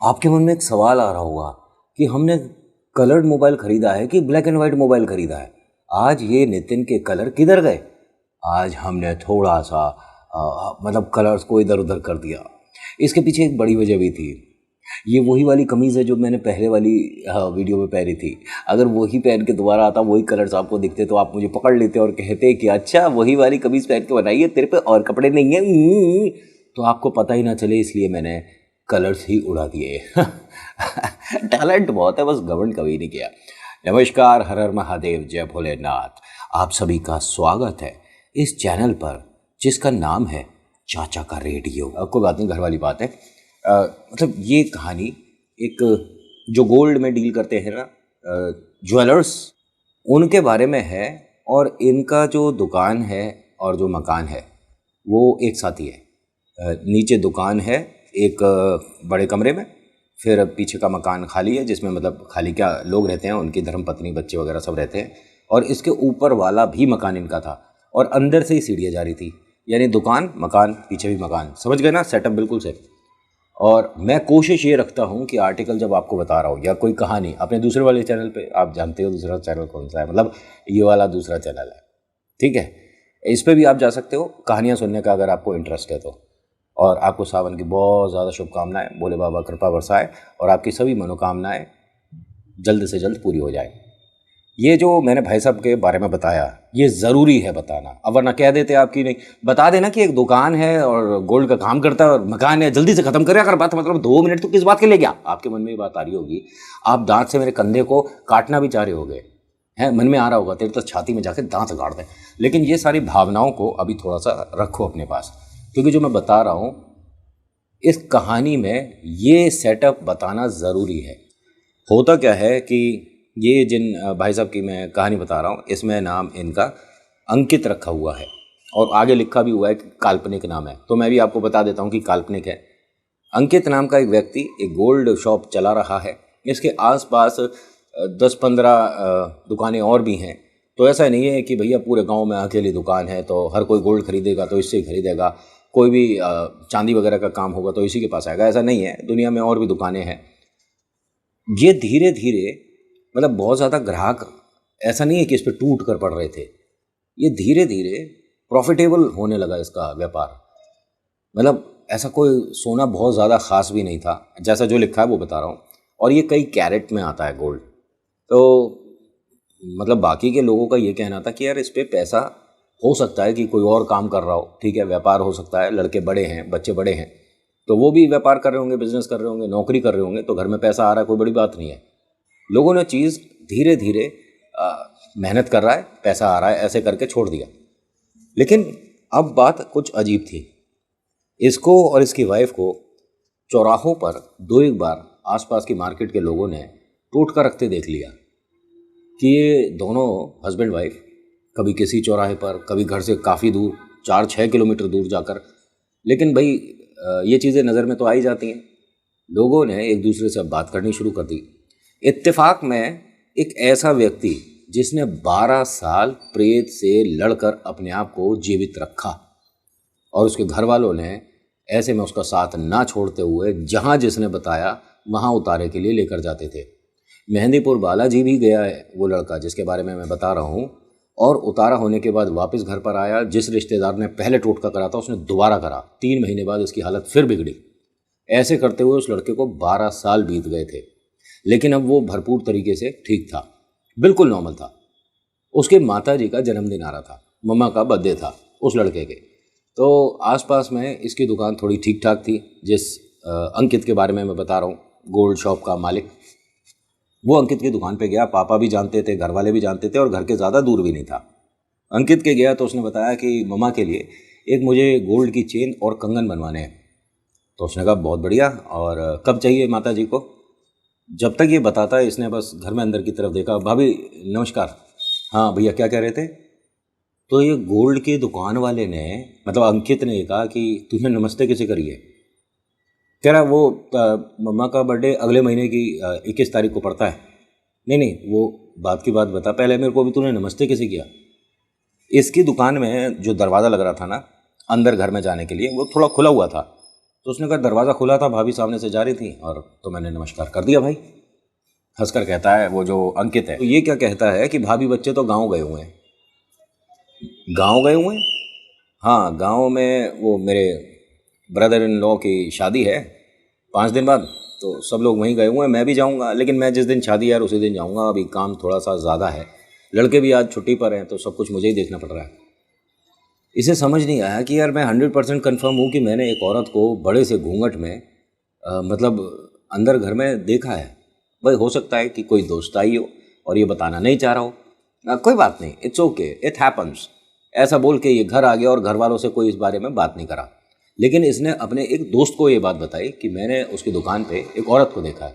आपके मन में एक सवाल आ रहा होगा कि हमने कलर्ड मोबाइल खरीदा है कि ब्लैक एंड वाइट मोबाइल खरीदा है। आज ये नितिन के कलर किधर गए? आज हमने थोड़ा सा मतलब कलर्स को इधर उधर कर दिया। इसके पीछे एक बड़ी वजह भी थी। ये वही वाली कमीज़ है जो मैंने पहले वाली वीडियो में पहनी थी। अगर वही पहन के दोबारा आता, वही कलर्स आपको दिखते तो आप मुझे पकड़ लेते और कहते कि अच्छा वही वाली कमीज़ पहन के बनाई है, तेरे पे और कपड़े नहीं हैं। तो आपको पता ही ना चले, इसलिए मैंने कलर्स ही उड़ा दिए। टैलेंट बहुत है, बस घमंड कभी नहीं किया। नमस्कार, हर हर महादेव, जय भोलेनाथ। आप सभी का स्वागत है इस चैनल पर जिसका नाम है चाचा का रेडियो। कोई बात नहीं, घर वाली बात है। मतलब ये कहानी एक जो गोल्ड में डील करते हैं ना, ज्वेलर्स, उनके बारे में है। और इनका जो दुकान है और जो मकान है वो एक साथ ही है। नीचे दुकान है एक बड़े कमरे में, फिर पीछे का मकान खाली है, जिसमें मतलब खाली क्या, लोग रहते हैं, उनकी धर्मपत्नी बच्चे वगैरह सब रहते हैं। और इसके ऊपर वाला भी मकान इनका था और अंदर से ही सीढ़ियाँ जा रही थी, यानी दुकान मकान पीछे भी मकान। समझ गए ना, सेटअप बिल्कुल से। और मैं कोशिश ये रखता हूँ कि आर्टिकल जब आपको बता रहा हूँ या कोई कहानी अपने दूसरे वाले चैनल पे, आप जानते हो दूसरा चैनल कौन सा है, मतलब ये वाला दूसरा चैनल है, ठीक है, इस पर भी आप जा सकते हो कहानियाँ सुनने का अगर आपको इंटरेस्ट है तो। और आपको सावन की बहुत ज़्यादा शुभकामनाएं, भोले बाबा कृपा बरसाए और आपकी सभी मनोकामनाएं जल्द से जल्द पूरी हो जाए। ये जो मैंने भाई साहब के बारे में बताया, ये ज़रूरी है बताना, अब वरना कह देते आपकी नहीं बता देना कि एक दुकान है और गोल्ड का काम करता है और मकान है, जल्दी से ख़त्म करें अगर बात, मतलब 2 मिनट तो किस बात के ले गया। आपके मन में ये बात आ रही होगी, आप दांत से मेरे कंधे को काटना भी चाह रहे होगे, हैं, मन में आ रहा होगा तेरे तो छाती में जाके दांत गाड़ दें। लेकिन ये सारी भावनाओं को अभी थोड़ा सा रखो अपने पास, क्योंकि जो मैं बता रहा हूँ इस कहानी में ये सेटअप बताना ज़रूरी है। होता क्या है कि ये जिन भाई साहब की मैं कहानी बता रहा हूँ, इसमें नाम इनका अंकित रखा हुआ है और आगे लिखा भी हुआ है कि काल्पनिक नाम है, तो मैं भी आपको बता देता हूँ कि काल्पनिक है। अंकित नाम का एक व्यक्ति एक गोल्ड शॉप चला रहा है। इसके आसपास 10-15 दुकानें और भी हैं। तो ऐसा नहीं है कि भैया पूरे गांव में अकेली दुकान है तो हर कोई गोल्ड खरीदेगा तो इससे ही खरीदेगा, कोई भी चांदी वगैरह का काम होगा तो इसी के पास आएगा, ऐसा नहीं है। दुनिया में और भी दुकानें हैं। ये धीरे धीरे, मतलब बहुत ज़्यादा ग्राहक ऐसा नहीं है कि इस पर टूट कर पड़ रहे थे, ये धीरे धीरे प्रॉफिटेबल होने लगा इसका व्यापार। मतलब ऐसा कोई सोना बहुत ज़्यादा ख़ास भी नहीं था, जैसा जो लिखा है वो बता रहा हूँ। और ये कई कैरेट में आता है गोल्ड। तो मतलब बाकी के लोगों का ये कहना था कि यार इस पर पैसा हो सकता है कि कोई और काम कर रहा हो, ठीक है, व्यापार हो सकता है, लड़के बड़े हैं, बच्चे बड़े हैं, तो वो भी व्यापार कर रहे होंगे, बिजनेस कर रहे होंगे, नौकरी कर रहे होंगे, तो घर में पैसा आ रहा है, कोई बड़ी बात नहीं है। लोगों ने चीज़ धीरे धीरे मेहनत कर रहा है, पैसा आ रहा है, ऐसे करके छोड़ दिया। लेकिन अब बात कुछ अजीब थी। इसको और इसकी वाइफ को चौराहों पर 2-1 बार आसपास की मार्केट के लोगों ने टोटका कर रखते देख लिया कि ये दोनों हस्बैंड वाइफ कभी किसी चौराहे पर, कभी घर से काफ़ी दूर 4-6 किलोमीटर दूर जाकर। लेकिन भाई ये चीज़ें नज़र में तो आ ही जाती हैं। लोगों ने एक दूसरे से बात करनी शुरू कर दी। इत्तेफाक में एक ऐसा व्यक्ति जिसने 12 साल प्रेत से लड़कर अपने आप को जीवित रखा और उसके घर वालों ने ऐसे में उसका साथ ना छोड़ते हुए जहाँ जिसने बताया वहाँ उतारे के लिए लेकर जाते थे। मेहंदीपुर बालाजी भी गया है वो लड़का जिसके बारे में मैं बता रहा हूँ, और उतारा होने के बाद वापस घर पर आया। जिस रिश्तेदार ने पहले टोटका करा था उसने दोबारा करा। 3 महीने बाद उसकी हालत फिर बिगड़ी। ऐसे करते हुए उस लड़के को 12 साल बीत गए थे, लेकिन अब वो भरपूर तरीके से ठीक था, बिल्कुल नॉर्मल था। उसके माताजी का जन्मदिन आ रहा था, मम्मा का बर्थडे था उस लड़के के। तो आसपास में इसकी दुकान थोड़ी ठीक ठाक थी। जिस अंकित के बारे में मैं बता रहा हूँ, गोल्ड शॉप का मालिक, वो अंकित की दुकान पे गया। पापा भी जानते थे, घर वाले भी जानते थे और घर के ज़्यादा दूर भी नहीं था। अंकित के गया तो उसने बताया कि मम्मा के लिए एक मुझे गोल्ड की चेन और कंगन बनवाने हैं। तो उसने कहा बहुत बढ़िया, और कब चाहिए माता जी को? जब तक ये बताता है इसने बस घर में अंदर की तरफ देखा। भाभी नमस्कार। हाँ भैया, क्या कह रहे थे? तो ये गोल्ड की दुकान वाले ने, मतलब अंकित ने कहा कि तुझे नमस्ते किसे करी है? कह रहा वो मम्मा का बर्थडे अगले महीने की 21 तारीख को पड़ता है। नहीं नहीं, वो बात की बात बता पहले मेरे को, भी तूने नमस्ते किसे किया? इसकी दुकान में जो दरवाज़ा लग रहा था ना अंदर घर में जाने के लिए, वो थोड़ा खुला हुआ था। तो उसने कहा दरवाज़ा खुला था, भाभी सामने से जा रही थी और तो मैंने नमस्कार कर दिया भाई। हंसकर कहता है वो जो अंकित है, तो ये क्या कहता है कि भाभी बच्चे तो गाँव गए हुए हैं। गाँव गए हुए हैं? हाँ, गाँव में वो मेरे ब्रदर इन लॉ की शादी है 5 दिन बाद, तो सब लोग वहीं गए हुए हैं, मैं भी जाऊंगा, लेकिन मैं जिस दिन शादी है यार उसी दिन जाऊंगा। अभी काम थोड़ा सा ज़्यादा है, लड़के भी आज छुट्टी पर हैं, तो सब कुछ मुझे ही देखना पड़ रहा है। इसे समझ नहीं आया कि यार मैं 100% कन्फर्म हूँ कि मैंने एक औरत को बड़े से घूंघट में मतलब अंदर घर में देखा है। भाई हो सकता है कि कोई दोस्त आई हो और ये बताना नहीं चाह रहा हो, कोई बात नहीं, इट्स ओके, इट हैपन्स, ऐसा बोल के ये घर आ गया और घर वालों से कोई इस बारे में बात नहीं करा। लेकिन इसने अपने एक दोस्त को ये बात बताई कि मैंने उसकी दुकान पे एक औरत को देखा है।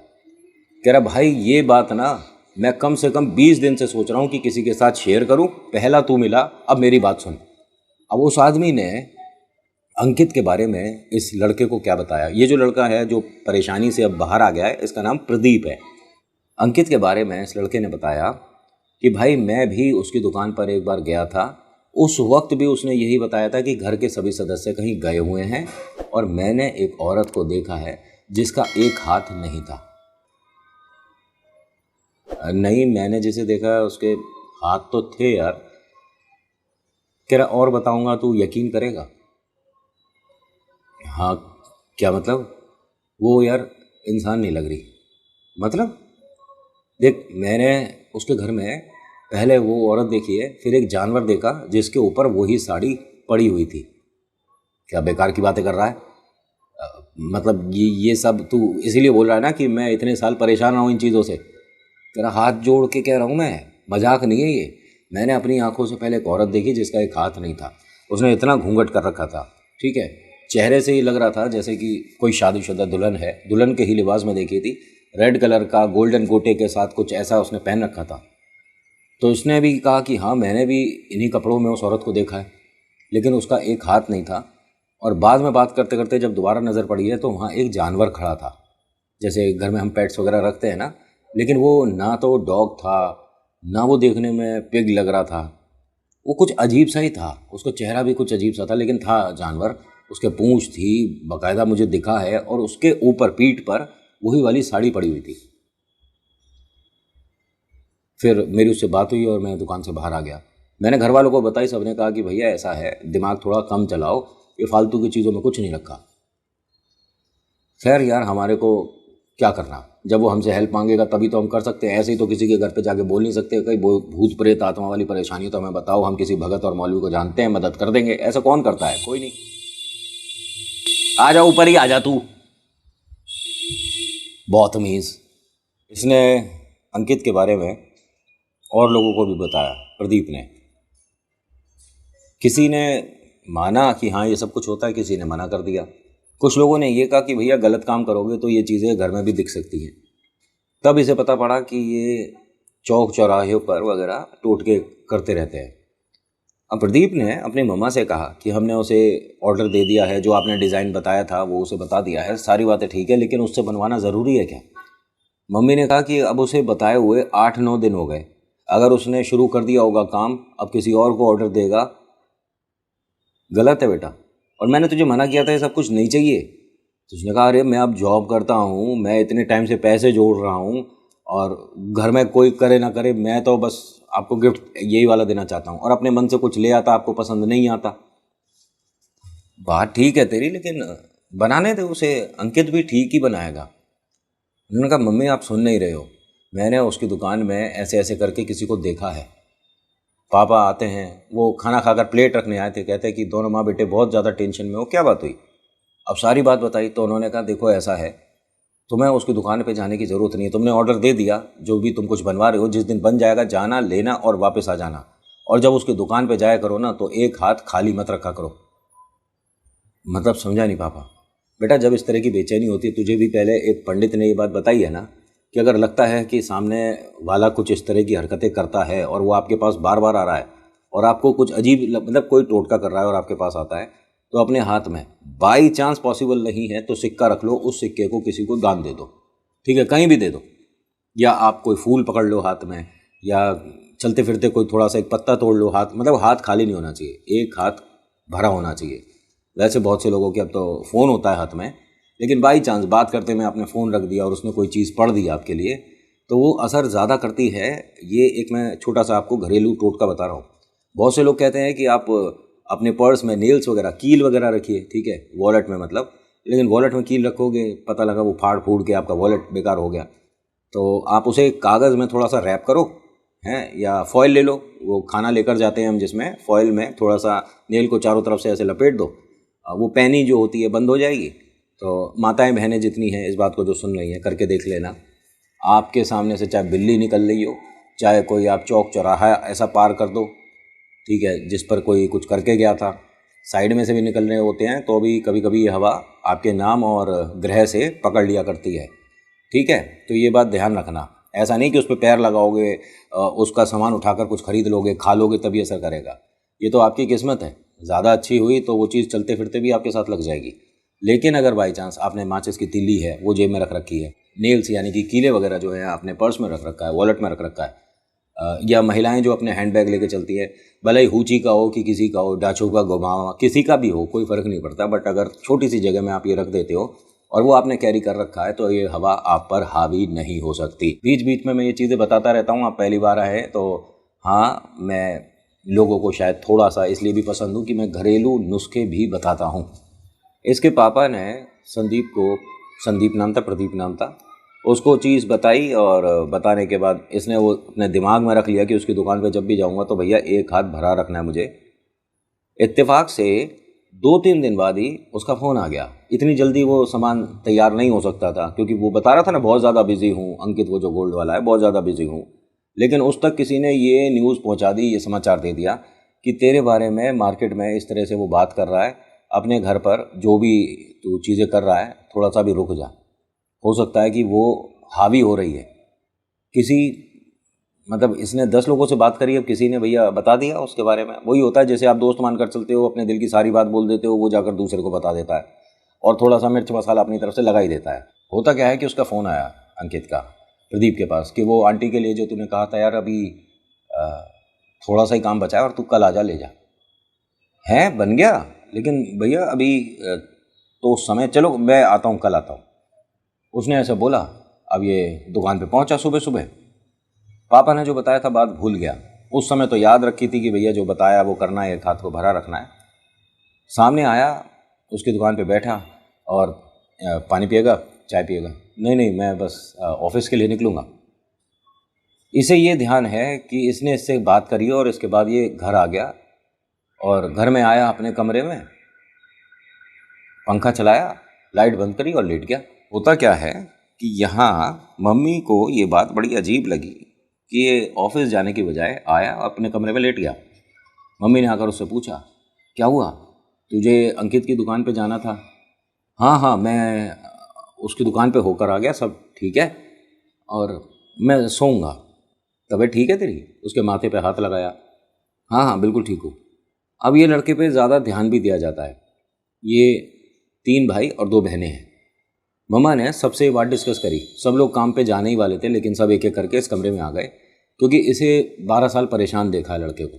कह रहा भाई ये बात ना मैं कम से कम 20 दिन से सोच रहा हूँ कि किसी के साथ शेयर करूँ, पहला तू मिला, अब मेरी बात सुन। अब उस आदमी ने अंकित के बारे में इस लड़के को क्या बताया। ये जो लड़का है जो परेशानी से अब बाहर आ गया है, इसका नाम प्रदीप है। अंकित के बारे में इस लड़के ने बताया कि भाई मैं भी उसकी दुकान पर एक बार गया था, उस वक्त भी उसने यही बताया था कि घर के सभी सदस्य कहीं गए हुए हैं और मैंने एक औरत को देखा है जिसका एक हाथ नहीं था। नहीं, मैंने जिसे देखा है उसके हाथ तो थे यार। कह रहा और बताऊंगा तू यकीन करेगा। हाँ, क्या मतलब? वो यार इंसान नहीं लग रही। मतलब देख, मैंने उसके घर में पहले वो औरत देखी है, फिर एक जानवर देखा जिसके ऊपर वही साड़ी पड़ी हुई थी। क्या बेकार की बातें कर रहा है? मतलब ये सब तू इसीलिए बोल रहा है ना कि मैं इतने साल परेशान रहा हूँ इन चीज़ों से। तेरा हाथ जोड़ के कह रहा हूँ, मैं मजाक नहीं है ये। मैंने अपनी आंखों से पहले एक औरत देखी जिसका एक हाथ नहीं था, उसने इतना घूंघट कर रखा था, ठीक है, चेहरे से ही लग रहा था जैसे कि कोई शादीशुदा दुल्हन है। दुल्हन के ही लिबास में देखी थी, रेड कलर का गोल्डन गोटे के साथ कुछ ऐसा उसने पहन रखा था। तो उसने भी कहा कि हाँ मैंने भी इन्हीं कपड़ों में उस औरत को देखा है, लेकिन उसका एक हाथ नहीं था। और बाद में बात करते करते जब दोबारा नज़र पड़ी है तो वहाँ एक जानवर खड़ा था, जैसे घर में हम पेट्स वगैरह रखते हैं ना, लेकिन वो ना तो डॉग था, ना वो देखने में पिग लग रहा था, वो कुछ अजीब सा ही था, उसका चेहरा भी कुछ अजीब सा था, लेकिन था जानवर। उसके पूंछ थी, बाकायदा मुझे दिखा है, और उसके ऊपर पीठ पर वही वाली साड़ी पड़ी हुई थी। फिर मेरी उससे बात हुई और मैं दुकान से बाहर आ गया। मैंने घर वालों को बताई, सबने कहा कि भैया ऐसा है, दिमाग थोड़ा कम चलाओ, ये फालतू की चीज़ों में कुछ नहीं रखा। खैर यार, हमारे को क्या करना, जब वो हमसे हेल्प मांगेगा तभी तो हम कर सकते हैं, ऐसे ही तो किसी के घर पे जाके बोल नहीं सकते। कहीं भूत प्रेत आत्मा वाली परेशानी तो हमें बताओ, हम किसी भगत और मौलवी को जानते हैं, मदद कर देंगे। ऐसा कौन करता है? कोई नहीं। आ जा, ऊपर ही आ जा तू, बहुत तमीज़। इसने अंकित के बारे में और लोगों को भी बताया, प्रदीप ने। किसी ने माना कि हाँ ये सब कुछ होता है, किसी ने मना कर दिया। कुछ लोगों ने ये कहा कि भैया गलत काम करोगे तो ये चीज़ें घर में भी दिख सकती हैं। तब इसे पता पड़ा कि ये चौक चौराहे पर वगैरह टोटके करते रहते हैं। अब प्रदीप ने अपनी मम्मा से कहा कि हमने उसे ऑर्डर दे दिया है, जो आपने डिज़ाइन बताया था वो उसे बता दिया है, सारी बातें ठीक है, लेकिन उससे बनवाना ज़रूरी है क्या? मम्मी ने कहा कि अब उसे बताए हुए 8-9 दिन हो गए, अगर उसने शुरू कर दिया होगा काम, अब किसी और को ऑर्डर देगा, गलत है बेटा। और मैंने तुझे मना किया था ये सब कुछ नहीं चाहिए। तो उसने कहा अरे मैं अब जॉब करता हूँ, मैं इतने टाइम से पैसे जोड़ रहा हूँ, और घर में कोई करे ना करे, मैं तो बस आपको गिफ्ट यही वाला देना चाहता हूँ, और अपने मन से कुछ ले आता, आपको पसंद नहीं आता। बात ठीक है तेरी, लेकिन बनाने दे उसे, अंकित भी ठीक ही बनाएगा। उन्होंने कहा मम्मी आप सुन नहीं रहे हो, मैंने उसकी दुकान में ऐसे ऐसे करके किसी को देखा है। पापा आते हैं, वो खाना खाकर प्लेट रखने आए थे, कहते हैं कि दोनों माँ बेटे बहुत ज़्यादा टेंशन में हो। क्या बात हुई? अब सारी बात बताई तो उन्होंने कहा देखो ऐसा है, तुम्हें उसकी दुकान पे जाने की ज़रूरत नहीं है, तुमने ऑर्डर दे दिया, जो भी तुम कुछ बनवा रहे हो, जिस दिन बन जाएगा जाना, लेना और वापस आ जाना। और जब उसकी दुकान पे जाया करो ना तो एक हाथ खाली मत रखा करो। मतलब समझा नहीं पापा? बेटा जब इस तरह की बेचैनी होती है, तुझे भी पहले एक पंडित ने ये बात बताई है ना कि अगर लगता है कि सामने वाला कुछ इस तरह की हरकतें करता है और वो आपके पास बार बार आ रहा है और आपको कुछ अजीब मतलब कोई टोटका कर रहा है और आपके पास आता है, तो अपने हाथ में बाई चांस पॉसिबल नहीं है तो सिक्का रख लो, उस सिक्के को किसी को दान दे दो, ठीक है, कहीं भी दे दो, या आप कोई फूल पकड़ लो हाथ में, या चलते फिरते कोई थोड़ा सा एक पत्ता तोड़ लो हाथ, मतलब हाथ खाली नहीं होना चाहिए, एक हाथ भरा होना चाहिए। वैसे बहुत से लोगों के अब तो फ़ोन होता है हाथ में, लेकिन बाई चांस बात करते में आपने फ़ोन रख दिया और उसने कोई चीज़ पढ़ दी आपके लिए, तो वो असर ज़्यादा करती है। ये एक मैं छोटा सा आपको घरेलू टोटका बता रहा हूँ। बहुत से लोग कहते हैं कि आप अपने पर्स में नेल्स वगैरह, कील वगैरह रखिए, ठीक है, वॉलेट में मतलब, लेकिन वॉलेट में कील रखोगे, पता लगा वो फाड़ फूड़ के आपका वॉलेट बेकार हो गया, तो आप उसे कागज़ में थोड़ा सा रैप करो, हैं, या फॉयल ले लो, वो खाना लेकर जाते हैं हम जिसमें फॉयल में थोड़ा सा नेल को चारों तरफ से ऐसे लपेट दो, वो पैनी जो होती है बंद हो जाएगी। तो माताएं बहनें जितनी हैं इस बात को जो सुन रही हैं, करके देख लेना। आपके सामने से चाहे बिल्ली निकल रही हो, चाहे कोई आप चौक चौराहा ऐसा पार कर दो, ठीक है, जिस पर कोई कुछ करके गया था, साइड में से भी निकल रहे होते हैं, तो भी कभी कभी ये हवा आपके नाम और ग्रह से पकड़ लिया करती है, ठीक है। तो ये बात ध्यान रखना, ऐसा नहीं कि उस पर पैर लगाओगे, उसका सामान उठाकर कुछ खरीद लोगे, खा लोगे तभी असर करेगा। ये तो आपकी किस्मत है, ज़्यादा अच्छी हुई तो वो चीज़ चलते फिरते भी आपके साथ लग जाएगी। लेकिन अगर बाई चांस आपने माचिस की तीली है वो जेब में रख रखी है, नेल्स यानी कि कीले वगैरह जो है आपने पर्स में रख रखा है, वॉलेट में रख रखा है, या महिलाएं जो अपने हैंडबैग लेके चलती है, भले ही हूची का हो कि किसी का हो, डाचू का, गोमावा, किसी का भी हो, कोई फ़र्क नहीं पड़ता, बट अगर छोटी सी जगह में आप ये रख देते हो और वो आपने कैरी कर रखा है, तो ये हवा आप पर हावी नहीं हो सकती। बीच बीच में मैं ये चीज़ें बताता रहता हूँ, आप पहली बार आए तो हाँ, मैं लोगों को शायद थोड़ा सा इसलिए भी पसंद हूँ कि मैं घरेलू नुस्खे भी बताता हूँ। इसके पापा ने संदीप को, संदीप नाम था, प्रदीप नाम था, उसको चीज़ बताई और बताने के बाद इसने वो अपने दिमाग में रख लिया कि उसकी दुकान पे जब भी जाऊंगा तो भैया एक हाथ भरा रखना है मुझे। इत्तेफाक से 2-3 दिन बाद ही उसका फ़ोन आ गया। इतनी जल्दी वो सामान तैयार नहीं हो सकता था, क्योंकि वो बता रहा था ना बहुत ज़्यादा बिजी हूँ, अंकित वो जो गोल्ड वाला है बहुत ज़्यादा बिजी हूँ। लेकिन उस तक किसी ने ये न्यूज़ पहुँचा दी, ये समाचार दे दिया कि तेरे बारे में मार्केट में इस तरह से वो बात कर रहा है, अपने घर पर जो भी तू चीज़ें कर रहा है थोड़ा सा भी रुक जा, हो सकता है कि वो हावी हो रही है किसी, मतलब इसने 10 लोगों से बात करी, अब किसी ने भैया बता दिया उसके बारे में। वही होता है जैसे आप दोस्त मानकर चलते हो, अपने दिल की सारी बात बोल देते हो, वो जाकर दूसरे को बता देता है और थोड़ा सा मिर्च मसाला अपनी तरफ से लगा ही देता है। होता क्या है कि उसका फ़ोन आया अंकित का प्रदीप के पास कि वो आंटी के लिए जो तूने कहा था यार अभी थोड़ा सा ही काम बचा है और तू कल आ जा ले जा। है बन गया, लेकिन भैया अभी तो उस समय, चलो मैं आता हूँ, कल आता हूँ, उसने ऐसे बोला। अब ये दुकान पे पहुंचा सुबह सुबह, पापा ने जो बताया था बात भूल गया। उस समय तो याद रखी थी कि भैया जो बताया वो करना है, एक हाथ को भरा रखना है। सामने आया, उसकी दुकान पे बैठा और पानी पिएगा, चाय पिएगा? नहीं नहीं, मैं बस ऑफिस के लिए निकलूँगा। इसे ये ध्यान है कि इसने इससे बात करी और इसके बाद ये घर आ गया और घर में आया, अपने कमरे में पंखा चलाया, लाइट बंद करी और लेट गया। होता क्या है कि यहाँ मम्मी को ये बात बड़ी अजीब लगी कि ये ऑफिस जाने की बजाय आया अपने कमरे में लेट गया। मम्मी ने आकर उससे पूछा, क्या हुआ, तुझे अंकित की दुकान पे जाना था? हाँ हाँ, मैं उसकी दुकान पे होकर आ गया, सब ठीक है और मैं सोऊंगा। तबीयत ठीक है तेरी? उसके माथे पे हाथ लगाया। हाँ हाँ बिल्कुल ठीक हूँ। अब ये लड़के पे ज़्यादा ध्यान भी दिया जाता है। ये 3 भाई और 2 बहनें हैं। मम्मा ने सबसे ये बात डिस्कस करी। सब लोग काम पे जाने ही वाले थे, लेकिन सब एक एक करके इस कमरे में आ गए, क्योंकि इसे 12 साल परेशान देखा है लड़के को।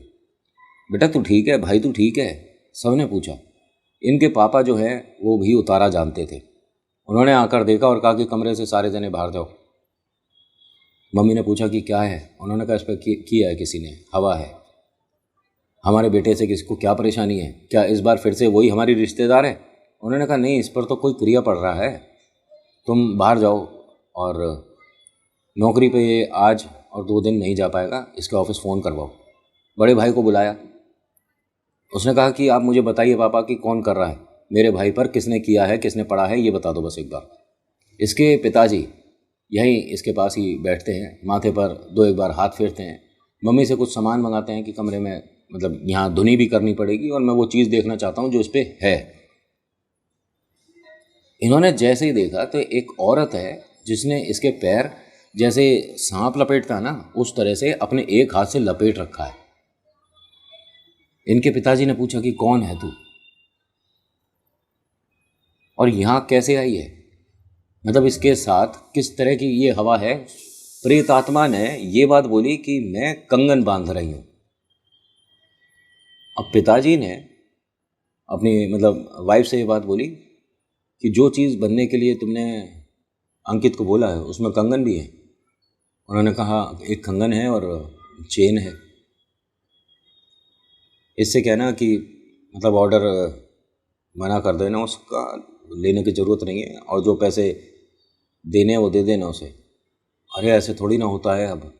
बेटा तू ठीक है, भाई तू ठीक है? सब ने पूछा। इनके पापा जो है वो भी उतारा जानते थे। उन्होंने आकर देखा और कहा कि कमरे से सारे जने बाहर जाओ। मम्मी ने पूछा कि क्या है? उन्होंने कहा इस पर किया है किसी ने, हवा है। हमारे बेटे से किसको क्या परेशानी है? क्या इस बार फिर से वही हमारी रिश्तेदार है? उन्होंने कहा नहीं, इस पर तो कोई क्रिया पड़ रहा है, तुम बाहर जाओ और नौकरी पे ये आज और 2 दिन नहीं जा पाएगा, इसके ऑफिस फ़ोन करवाओ। बड़े भाई को बुलाया। उसने कहा कि आप मुझे बताइए पापा कि कौन कर रहा है, मेरे भाई पर किसने किया है, किसने पढ़ा है, ये बता दो बस एक बार। इसके पिताजी यहीं इसके पास ही बैठते हैं, माथे पर 2-1 बार हाथ फेरते हैं, मम्मी से कुछ सामान मंगाते हैं कि कमरे में, मतलब यहाँ धुनी भी करनी पड़ेगी और मैं वो चीज़ देखना चाहता हूँ जो इस पर है। इन्होंने जैसे ही देखा तो एक औरत है जिसने इसके पैर जैसे सांप लपेटता ना, उस तरह से अपने एक हाथ से लपेट रखा है। इनके पिताजी ने पूछा कि कौन है तू और यहाँ कैसे आई है, मतलब इसके साथ किस तरह की ये हवा है। प्रेत आत्मा ने ये बात बोली कि मैं कंगन बांध रही हूँ। अब पिताजी ने अपनी मतलब वाइफ से ये बात बोली कि जो चीज़ बनने के लिए तुमने अंकित को बोला है उसमें कंगन भी है। उन्होंने कहा एक कंगन है और चेन है। इससे कहना कि मतलब ऑर्डर मना कर देना, उसका लेने की ज़रूरत नहीं है, और जो पैसे देने हैं वो दे देना उसे। अरे ऐसे थोड़ी ना होता है। अब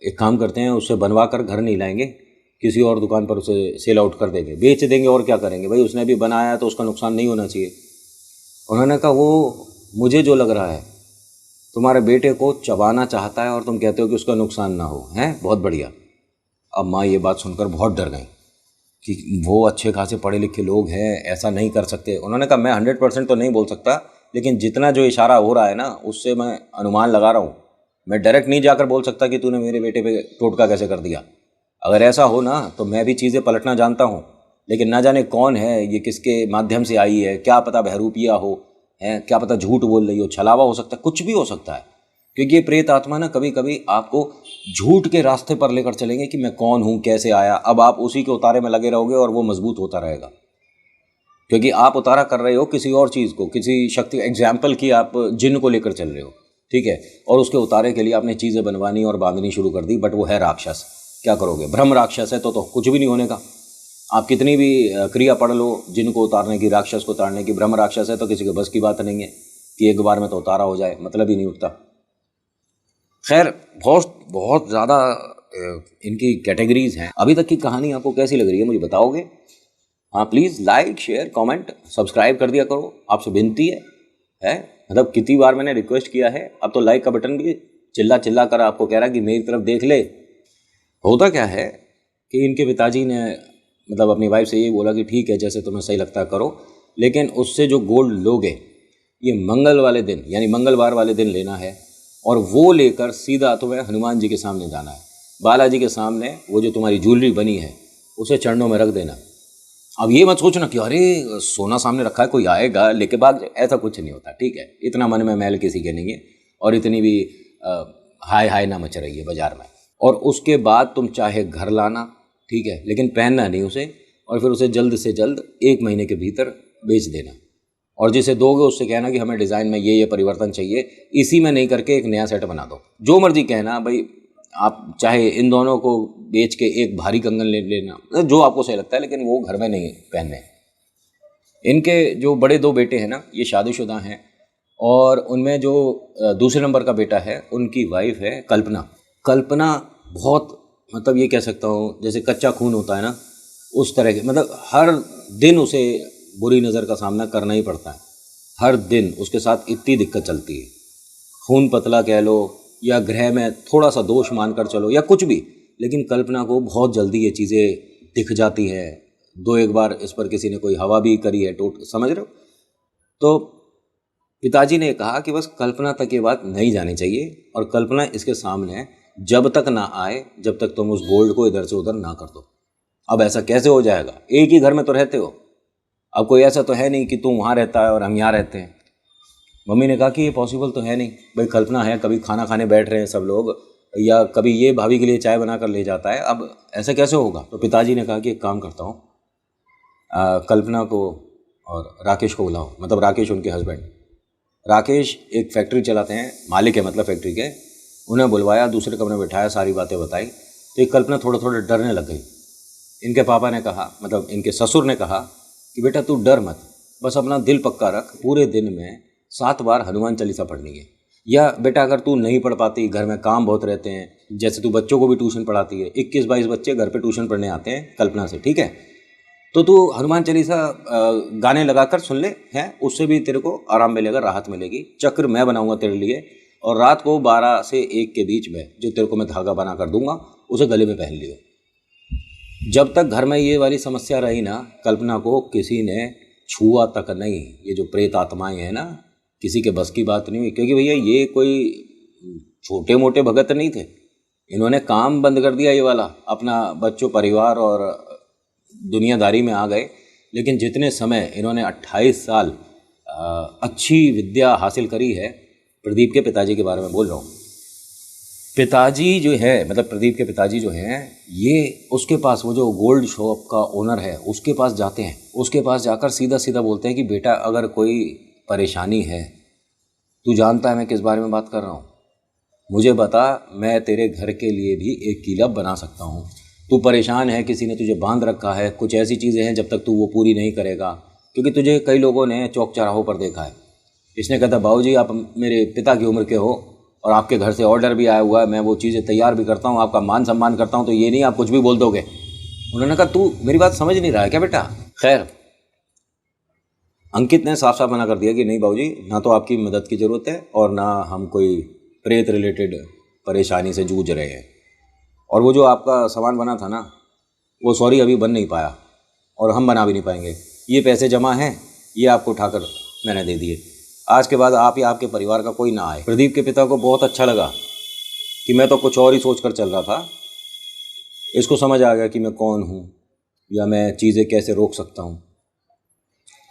एक काम करते हैं, उससे बनवा कर घर नहीं लाएंगे, किसी और दुकान पर उसे सेल आउट कर देंगे, बेच देंगे, और क्या करेंगे भाई, उसने भी बनाया है तो उसका नुकसान नहीं होना चाहिए। उन्होंने कहा वो मुझे जो लग रहा है तुम्हारे बेटे को चबाना चाहता है और तुम कहते हो कि उसका नुकसान ना हो, हैं, बहुत बढ़िया। अब माँ ये बात सुनकर बहुत डर गई कि वो अच्छे खासे पढ़े लिखे लोग हैं, ऐसा नहीं कर सकते। उन्होंने कहा मैं 100% तो नहीं बोल सकता, लेकिन जितना जो इशारा हो रहा है ना उससे मैं अनुमान लगा रहा हूँ। मैं डायरेक्ट नहीं जाकर बोल सकता कि तूने मेरे बेटे पे टोटका कैसे कर दिया। अगर ऐसा हो ना तो मैं भी चीज़ें पलटना जानता हूँ, लेकिन ना जाने कौन है ये, किसके माध्यम से आई है, क्या पता बहरूपिया हो, है क्या पता झूठ बोल रही हो, छलावा हो सकता है, कुछ भी हो सकता है। क्योंकि ये प्रेत आत्मा ना कभी कभी आपको झूठ के रास्ते पर लेकर चलेंगे कि मैं कौन हूँ, कैसे आया। अब आप उसी के उतारे में लगे रहोगे और वो मजबूत होता रहेगा, क्योंकि आप उतारा कर रहे हो किसी और चीज़ को, किसी शक्ति। एग्जाम्पल की आप जिन को लेकर चल रहे हो, ठीक है, और उसके उतारे के लिए आपने चीज़ें बनवानी और बांधनी शुरू कर दी, बट वो है राक्षस। क्या करोगे, ब्रह्म राक्षस है तो कुछ भी नहीं होने का। आप कितनी भी क्रिया पढ़ लो जिन को उतारने की, राक्षस को उतारने की, ब्रह्म राक्षस है तो किसी के बस की बात नहीं है कि एक बार में तो उतारा हो जाए, मतलब ही नहीं उठता। खैर बहुत बहुत ज़्यादा इनकी कैटेगरीज हैं। अभी तक की कहानी आपको कैसी लग रही है मुझे बताओगे? हाँ please like share comment subscribe कर दिया करो, आपसे विनती है। मतलब कितनी बार मैंने रिक्वेस्ट किया है, अब तो लाइक का बटन भी चिल्ला चिल्ला कर आपको कह रहा कि मेरी तरफ देख ले। होता क्या है कि इनके पिताजी ने मतलब अपनी वाइफ से ये बोला कि ठीक है जैसे तुम्हें सही लगता है करो, लेकिन उससे जो गोल्ड लोगे ये मंगल वाले दिन यानी मंगलवार वाले दिन लेना है, और वो लेकर सीधा तुम्हें हनुमान जी के सामने जाना है, बालाजी के सामने। वो जो तुम्हारी ज्वेलरी बनी है उसे चरणों में रख देना। अब ये मत सोचना कि अरे सोना सामने रखा है कोई आएगा लेके भाग जाए, ऐसा कुछ नहीं होता, ठीक है। इतना मन में मैल किसी के नहीं है, और इतनी भी हाय हाय ना मच रही है बाजार में। और उसके बाद तुम चाहे घर लाना, ठीक है, लेकिन पहनना नहीं उसे, और फिर उसे जल्द से जल्द 1 महीने के भीतर बेच देना। और जिसे दोगे उससे कहना कि हमें डिज़ाइन में ये परिवर्तन चाहिए, इसी में नहीं करके एक नया सेट बना दो। जो मर्जी कहना भाई, आप चाहे इन दोनों को बेच के एक भारी कंगन ले लेना, जो आपको सही लगता है, लेकिन वो घर में नहीं पहनने। इनके जो बड़े 2 बेटे हैं ना ये शादीशुदा हैं, और उनमें जो दूसरे नंबर का बेटा है उनकी वाइफ है कल्पना। कल्पना बहुत मतलब ये कह सकता हूँ जैसे कच्चा खून होता है ना उस तरह के, मतलब हर दिन उसे बुरी नज़र का सामना करना ही पड़ता है। हर दिन उसके साथ इतनी दिक्कत चलती है, खून पतला कह लो या ग्रह में थोड़ा सा दोष मानकर चलो या कुछ भी, लेकिन कल्पना को बहुत जल्दी ये चीज़ें दिख जाती है। 2-1 बार इस पर किसी ने कोई हवा भी करी है, समझ रहे हो। तो पिताजी ने कहा कि बस कल्पना तक ये बात नहीं जानी चाहिए, और कल्पना इसके सामने जब तक ना आए जब तक तुम उस गोल्ड को इधर से उधर ना कर दो। अब ऐसा कैसे हो जाएगा, एक ही घर में तो रहते हो, अब कोई ऐसा तो है नहीं कि तुम वहाँ रहता है और हम यहाँ रहते हैं। मम्मी ने कहा कि ये पॉसिबल तो है नहीं भाई, कल्पना है, कभी खाना खाने बैठ रहे हैं सब लोग, या कभी ये भाभी के लिए चाय बना कर ले जाता है, अब ऐसा कैसे होगा। तो पिताजी ने कहा कि एक काम करता हूँ, कल्पना को और राकेश को बुलाओ, मतलब राकेश उनके हस्बैंड। राकेश एक फैक्ट्री चलाते हैं, मालिक है मतलब फैक्ट्री के। उन्हें बुलवाया, दूसरे कमरे में बैठाया, सारी बातें बताई। तो एक कल्पना थोड़ा थोड़ा डरने लग गई। इनके पापा ने कहा, मतलब इनके ससुर ने कहा कि बेटा तू डर मत, बस अपना दिल पक्का रख, पूरे दिन में 7 बार हनुमान चालीसा पढ़नी है। या बेटा अगर तू नहीं पढ़ पाती, घर में काम बहुत रहते हैं, जैसे तू बच्चों को भी ट्यूशन पढ़ाती है, 21-22 बच्चे घर पे ट्यूशन पढ़ने आते हैं कल्पना से, ठीक है, तो तू हनुमान चालीसा गाने लगाकर सुन ले, हैं, उससे भी तेरे को आराम मिलेगा, राहत मिलेगी। चक्र मैं बनाऊंगा तेरे लिए, और रात को 12 से 1 के बीच में जो तेरे को मैं धागा बना कर दूंगा उसे गले में पहन लियो। जब तक घर में ये वाली समस्या रही ना, कल्पना को किसी ने छुआ तक नहीं। ये जो प्रेत आत्माएं हैं ना, किसी के बस की बात नहीं हुई, क्योंकि भैया ये कोई छोटे मोटे भगत नहीं थे। इन्होंने काम बंद कर दिया ये वाला, अपना बच्चों परिवार और दुनियादारी में आ गए। लेकिन जितने समय इन्होंने 28 साल अच्छी विद्या हासिल करी है, प्रदीप के पिताजी के बारे में बोल रहा हूँ, पिताजी जो है, मतलब प्रदीप के पिताजी जो हैं, ये उसके पास, वो जो गोल्ड शॉप का ओनर है उसके पास जाते हैं। उसके पास जाकर सीधा सीधा बोलते हैं कि बेटा अगर कोई परेशानी है, तू जानता है मैं किस बारे में बात कर रहा हूँ, मुझे बता, मैं तेरे घर के लिए भी एक किला बना सकता हूँ। तू परेशान है, किसी ने तुझे बांध रखा है, कुछ ऐसी चीज़ें हैं जब तक तू वो पूरी नहीं करेगा, क्योंकि तुझे कई लोगों ने चौक चौराहों पर देखा है। इसने कहता बाबूजी आप मेरे पिता की उम्र के हो और आपके घर से ऑर्डर भी आया हुआ है, मैं वो चीज़ें तैयार भी करता हूँ, आपका मान सम्मान करता हूँ, तो ये नहीं आप कुछ भी बोल दोगे। उन्होंने कहा तू मेरी बात समझ नहीं रहा है क्या बेटा? खैर, अंकित ने साफ साफ मना कर दिया कि नहीं बाबूजी, ना तो आपकी मदद की ज़रूरत है और ना हम कोई प्रेत रिलेटेड परेशानी से जूझ रहे हैं। और वो जो आपका सामान बना था ना, वो सॉरी अभी बन नहीं पाया और हम बना भी नहीं पाएंगे। ये पैसे जमा हैं, ये आपको उठाकर मैंने दे दिए। आज के बाद आप या आपके परिवार का कोई ना आए। प्रदीप के पिता को बहुत अच्छा लगा कि मैं तो कुछ और ही सोच कर चल रहा था, इसको समझ आ गया कि मैं कौन हूँ या मैं चीज़ें कैसे रोक सकता हूँ।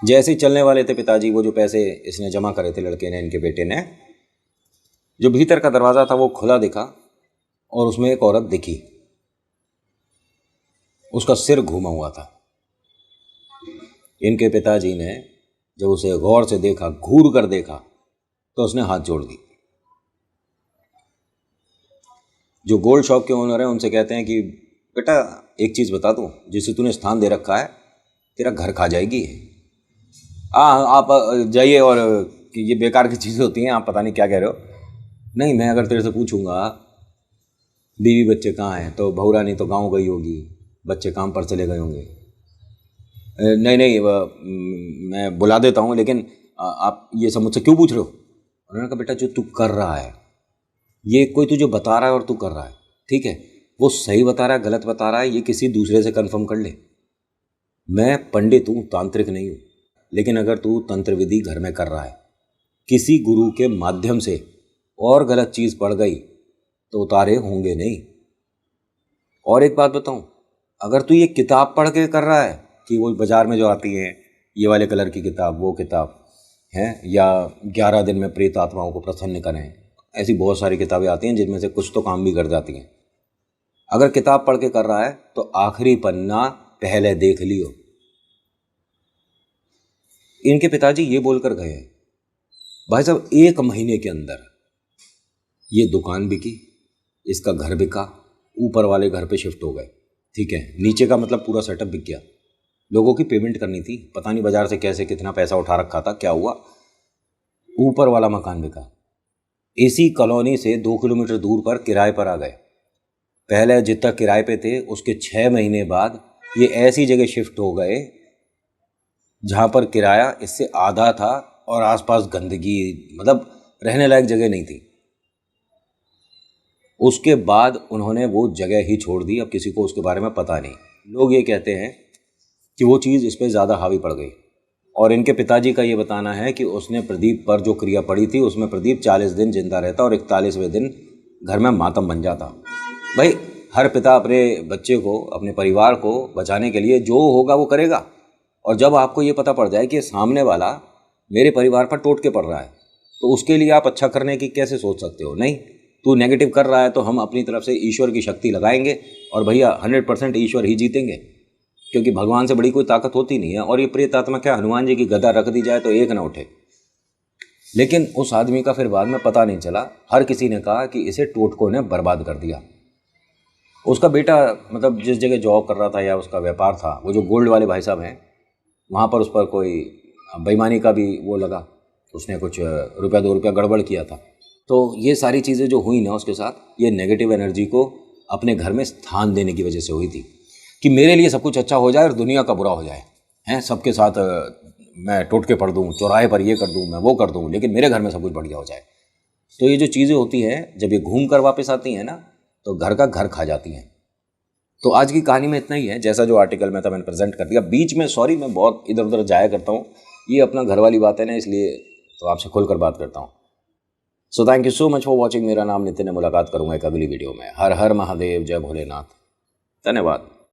जैसे ही चलने वाले थे पिताजी, वो जो पैसे इसने जमा करे थे लड़के ने, इनके बेटे ने, जो भीतर का दरवाज़ा था वो खुला दिखा और उसमें एक औरत दिखी। उसका सिर घूमा हुआ था। इनके पिताजी ने जब उसे गौर से देखा, घूर कर देखा, तो उसने हाथ जोड़ दी। जो गोल्ड शॉप के ओनर हैं उनसे कहते हैं कि बेटा एक चीज़ बता दूं, जिसे तूने स्थान दे रखा है तेरा घर खा जाएगी। आप जाइए, और ये बेकार की चीज़ें होती हैं, आप पता नहीं क्या कह रहे हो। नहीं, मैं अगर तेरे से पूछूंगा बीवी बच्चे कहाँ हैं, तो बहू रानी तो गाँव गई होगी, बच्चे काम पर चले गए होंगे। नहीं नहीं, मैं बुला देता हूँ, लेकिन आप ये सब मुझसे क्यों पूछ रहे हो? उन्होंने कहा बेटा जो तू कर रहा है, ये कोई तुझे बता रहा है और तू कर रहा है, ठीक है, वो सही बता रहा है गलत बता रहा है, ये किसी दूसरे से कंफर्म कर ले। मैं पंडित हूँ, तांत्रिक नहीं हूँ, लेकिन अगर तू तंत्र विधि घर में कर रहा है किसी गुरु के माध्यम से और गलत चीज़ पड़ गई तो उतारे होंगे नहीं। और एक बात बताऊँ, अगर तू ये किताब पढ़ के कर रहा है कि वो बाज़ार में जो आती है ये वाले कलर की किताब, वो किताब है, या 11 दिन में प्रेत आत्माओं को प्रसन्न करें, ऐसी बहुत सारी किताबें आती हैं जिनमें से कुछ तो काम भी कर जाती हैं। अगर किताब पढ़ के कर रहा है तो आखिरी पन्ना पहले देख लियो। इनके पिताजी ये बोलकर गए हैं। भाई साहब, 1 महीने के अंदर ये दुकान बिकी, इसका घर बिका, ऊपर वाले घर पे शिफ्ट हो गए, ठीक है, नीचे का मतलब पूरा सेटअप बिक गया। लोगों की पेमेंट करनी थी, पता नहीं बाजार से कैसे कितना पैसा उठा रखा था, क्या हुआ, ऊपर वाला मकान बिका। इसी कॉलोनी से 2 किलोमीटर दूर पर किराए पर आ गए। पहले जितना किराए पे थे उसके 6 महीने बाद ये ऐसी जगह शिफ्ट हो गए जहाँ पर किराया इससे आधा था और आसपास गंदगी, मतलब रहने लायक जगह नहीं थी। उसके बाद उन्होंने वो जगह ही छोड़ दी, अब किसी को उसके बारे में पता नहीं। लोग ये कहते हैं कि वो चीज़ इस पर ज़्यादा हावी पड़ गई, और इनके पिताजी का ये बताना है कि उसने प्रदीप पर जो क्रिया पड़ी थी उसमें प्रदीप 40 दिन जिंदा रहता और 41वें दिन घर में मातम बन जाता। भाई, हर पिता अपने बच्चे को, अपने परिवार को बचाने के लिए जो होगा वो करेगा, और जब आपको ये पता पड़ जाए कि सामने वाला मेरे परिवार पर टोट के पड़ रहा है, तो उसके लिए आप अच्छा करने की कैसे सोच सकते हो? नहीं, तू नेगेटिव कर रहा है तो हम अपनी तरफ से ईश्वर की शक्ति लगाएंगे और भैया 100% ईश्वर ही जीतेंगे, क्योंकि भगवान से बड़ी कोई ताकत होती नहीं है। और ये प्रेत आत्मा क्या, हनुमान जी की गदा रख दी जाए तो एक ना उठे। लेकिन उस आदमी का फिर बाद में पता नहीं चला, हर किसी ने कहा कि इसे टोटकों ने बर्बाद कर दिया। उसका बेटा, मतलब जिस जगह जॉब कर रहा था या उसका व्यापार था, वो जो गोल्ड वाले भाई साहब हैं, वहाँ पर उस पर कोई बेईमानी का भी वो लगा, उसने कुछ रुपया 2 रुपया गड़बड़ किया था। तो ये सारी चीज़ें जो हुई ना उसके साथ, ये नेगेटिव एनर्जी को अपने घर में स्थान देने की वजह से हुई थी कि मेरे लिए सब कुछ अच्छा हो जाए और दुनिया का बुरा हो जाए, हैं, सबके साथ मैं टोटके पड़ दूँ, चौराहे पर ये कर दूँ, मैं वो कर दूँ, लेकिन मेरे घर में सब कुछ बढ़िया हो जाए। तो ये जो चीज़ें होती हैं, जब ये घूम कर वापस आती हैं ना, तो घर का घर खा जाती हैं। तो आज की कहानी में इतना ही है, जैसा जो आर्टिकल में था मैंने प्रेजेंट कर दिया। बीच में सॉरी, मैं बहुत इधर उधर जाया करता हूँ, ये अपना घर वाली बात है ना, इसलिए तो आपसे खुलकर बात करता हूँ। So thank you so much for watching. मेरा नाम नितिन है, मुलाकात करूँगा एक अगली वीडियो में। हर हर महादेव, जय भोलेनाथ, धन्यवाद।